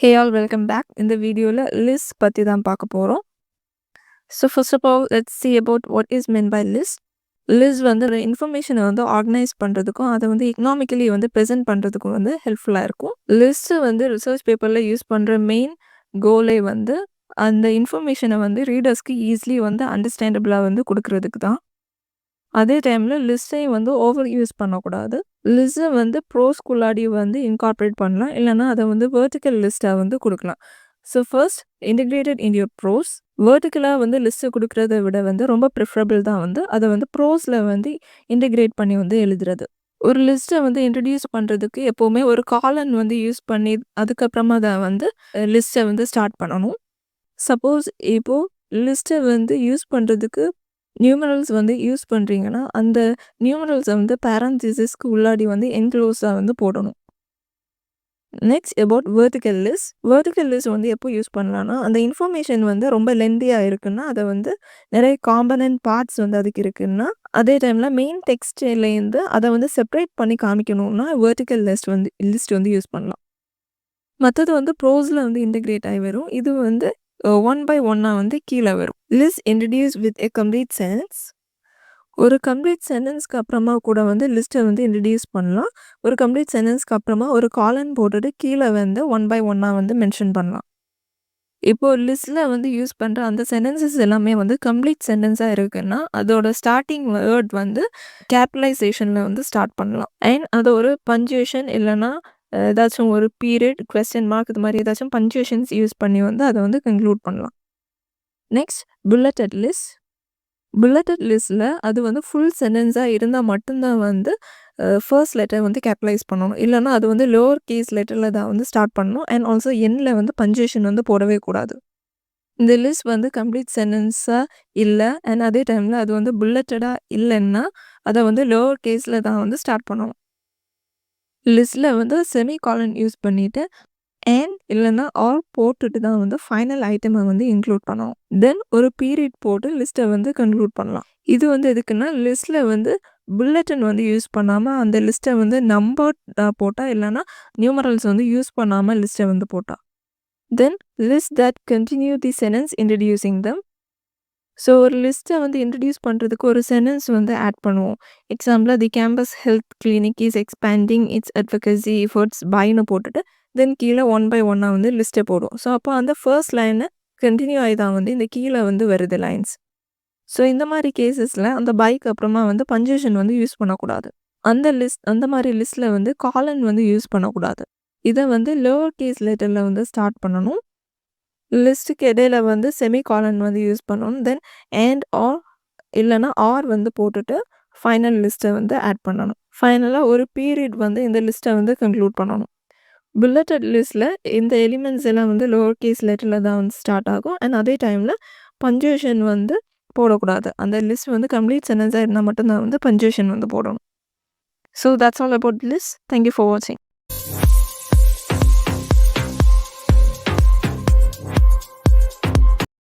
Hey all, welcome back. இந்த வீடியோல list பத்தி தான் பார்க்க போறோம். So first of all, let's see about what is meant by list. List வந்து ஒரு இன்ஃபர்மேஷனை வந்து ஆர்கனைஸ் பண்ணுறதுக்கும் அதை வந்து எக்கனாமிக்கலி வந்து ப்ரெசென்ட் பண்ணுறதுக்கும் வந்து ஹெல்ப்ஃபுல்லாக இருக்கும். லிஸ்ட்டு வந்து ரிசர்ச் பேப்பரில் யூஸ் பண்ணுற மெயின் கோலே வந்து அந்த இன்ஃபர்மேஷனை வந்து ரீடர்ஸ்க்கு ஈஸிலி வந்து அண்டர்ஸ்டாண்டபிளாக வந்து கொடுக்கறதுக்கு தான். அதே டைமில் லிஸ்ட்டையும் வந்து ஓவர் யூஸ் பண்ணக்கூடாது. லிஸ்ட்டை வந்து ப்ரோஸ்குள்ளாடி வந்து இன்கார்பரேட் பண்ணலாம், இல்லைனா அதை வந்து வெர்டிக்கல் லிஸ்ட்டாக வந்து கொடுக்கலாம். So first integrated in your prose. வெர்டிக்கலாக வந்து லிஸ்ட்டு கொடுக்குறத விட வந்து ரொம்ப ப்ரிஃபரபிள் தான் வந்து அதை வந்து ப்ரோஸில் வந்து இன்டிகிரேட் பண்ணி வந்து எழுதுறது. ஒரு லிஸ்ட்டை வந்து இன்ட்ரடியூஸ் பண்ணுறதுக்கு எப்போவுமே ஒரு காலன் வந்து யூஸ் பண்ணி அதுக்கப்புறமா தான் வந்து லிஸ்ட்டை வந்து ஸ்டார்ட் பண்ணணும். சப்போஸ் இப்போது லிஸ்ட்டை வந்து யூஸ் பண்ணுறதுக்கு நியூமரல்ஸ் வந்து யூஸ் பண்ணுறீங்கன்னா அந்த நியூமரல்ஸை வந்து பேரந்திசிஸ்க்கு உள்ளாடி வந்து என்க்ளோஸாக வந்து போடணும். Next about vertical list. Vertical list வந்து எப்போ யூஸ் பண்ணலான்னா அந்த இன்ஃபர்மேஷன் வந்து ரொம்ப லென்தியாக இருக்குன்னா அதை வந்து நிறைய காம்பனன்ட் பார்ட்ஸ் வந்து அதுக்கு இருக்குன்னா அதே டைமில் மெயின் டெக்ஸ்ட்லேருந்து அதை வந்து செப்பரேட் பண்ணி காமிக்கணும்னா வெர்டிக்கல் லிஸ்ட் வந்து யூஸ் பண்ணலாம். மற்றது வந்து ப்ரோஸில் வந்து இன்டிகிரேட் ஆகி வரும். இது வந்து ஒன் பை ஒன்னாக வந்து கீழே வரும். List introduce with a complete sentence. ஒரு கம்ப்ளீட் சென்டென்ஸ்க்கு அப்புறமா கூட வந்து லிஸ்ட்டை வந்து இன்ட்ரடியூஸ் பண்ணலாம். ஒரு கம்ப்ளீட் சென்டென்ஸ்க்கு அப்புறமா ஒரு காலன் போட்டுட்டு கீழே வந்து ஒன் பை ஒன்னாக வந்து மென்ஷன் பண்ணலாம். இப்போது லிஸ்ட்டில் வந்து யூஸ் பண்ணுற அந்த சென்டென்சஸ் எல்லாமே வந்து கம்ப்ளீட் சென்டென்ஸாக இருக்குன்னா அதோட ஸ்டார்டிங் வேர்ட் வந்து கேபிட்டலைசேஷனில் வந்து ஸ்டார்ட் பண்ணலாம். அண்ட் அது ஒரு பஞ்சுவேஷன் இல்லைன்னா ஏதாச்சும் ஒரு பீரியட், குவெஸ்டன் மார்க் இது மாதிரி ஏதாச்சும் பஞ்சுவேஷன்ஸ் யூஸ் பண்ணி வந்து அதை வந்து கன்க்ளூட் பண்ணலாம். Next bulleted list. புல்லட்டட் லிஸ்ட்டில் அது வந்து ஃபுல் சென்டென்ஸாக இருந்தால் மட்டும்தான் வந்து ஃபர்ஸ்ட் லெட்டர் வந்து கேபிட்டலைஸ் பண்ணணும். இல்லைனா அது வந்து லோவர் கேஸ் லெட்டரில் தான் வந்து ஸ்டார்ட் பண்ணணும். அண்ட் ஆல்சோ எண்ணில் வந்து பஞ்சுவேஷன் வந்து போடவே கூடாது. இந்த லிஸ்ட் வந்து கம்ப்ளீட் சென்டென்ஸாக இல்லை அண்ட் அதே டைமில் அது வந்து புல்லட்டடாக இல்லைன்னா அதை வந்து லோவர் கேஸில் தான் வந்து ஸ்டார்ட் பண்ணணும். லிஸ்ட்டில் வந்து செமிகாலன் யூஸ் பண்ணிவிட்டு அண்ட் இல்லைன்னா ஆர் போட்டுட்டு தான் வந்து ஃபைனல் ஐட்டமை வந்து இன்க்ளூட் பண்ணணும். தென் ஒரு பீரியட் போட்டு லிஸ்ட்டை வந்து கன்க்ளூட் பண்ணலாம். இது வந்து எதுக்குன்னா லிஸ்ட்டில் வந்து புல்லட்டன் வந்து யூஸ் பண்ணாமல் அந்த லிஸ்ட்டை வந்து நம்பர் போட்டால் இல்லைன்னா நியூமரல்ஸ் வந்து யூஸ் பண்ணாமல் லிஸ்ட்டை வந்து போட்டால். Then list that continue the sentence introducing them. So ஒரு லிஸ்ட்டை வந்து இன்ட்ரடியூஸ் பண்ணுறதுக்கு ஒரு சென்டென்ஸ் வந்து ஆட் பண்ணுவோம். எக்ஸாம்பிளாக the campus health clinic is expanding its advocacy efforts பைன்னு போட்டுட்டு தென் கீழே ஒன் பை ஒன்னாக வந்து லிஸ்ட்டை போடுவோம். ஸோ அப்போ அந்த ஃபர்ஸ்ட் லைனை கண்டினியூ ஆகி தான் வந்து இந்த கீழே வந்து வருது லைன்ஸ். ஸோ இந்த மாதிரி கேசஸில் அந்த பைக் அப்புறமா வந்து பஞ்சுவேஷன் வந்து யூஸ் பண்ணக்கூடாது. அந்த மாதிரி லிஸ்ட்டில் வந்து காலன் வந்து யூஸ் பண்ணக்கூடாது. இதை வந்து லோவர் கேஸ் லெட்டரில் வந்து ஸ்டார்ட் பண்ணணும். லிஸ்ட்டுக்கு இடையில வந்து செமிகாலன் வந்து யூஸ் பண்ணணும். தென் அண்ட் ஆர் இல்லைனா ஆர் வந்து போட்டுட்டு ஃபைனல் லிஸ்ட்டை வந்து ஆட் பண்ணணும். ஃபைனலாக ஒரு பீரியட் வந்து இந்த லிஸ்ட்டை வந்து கன்க்ளூட் பண்ணணும். புல்லட்டட் லிஸ்ட்டில் இந்த எலிமெண்ட்ஸ் எல்லாம் வந்து லோவர் கேஸ் லெட்டரில் தான் வந்து ஸ்டார்ட் ஆகும். அண்ட் அதே டைமில் பஞ்சுவேஷன் வந்து போடக்கூடாது. அந்த லிஸ்ட் வந்து கம்ப்ளீட் சென்டென்ஸாக இருந்தால் மட்டும்தான் வந்து பஞ்சுவேஷன் வந்து போடணும். So that's all about list. Thank you for வாட்சிங்.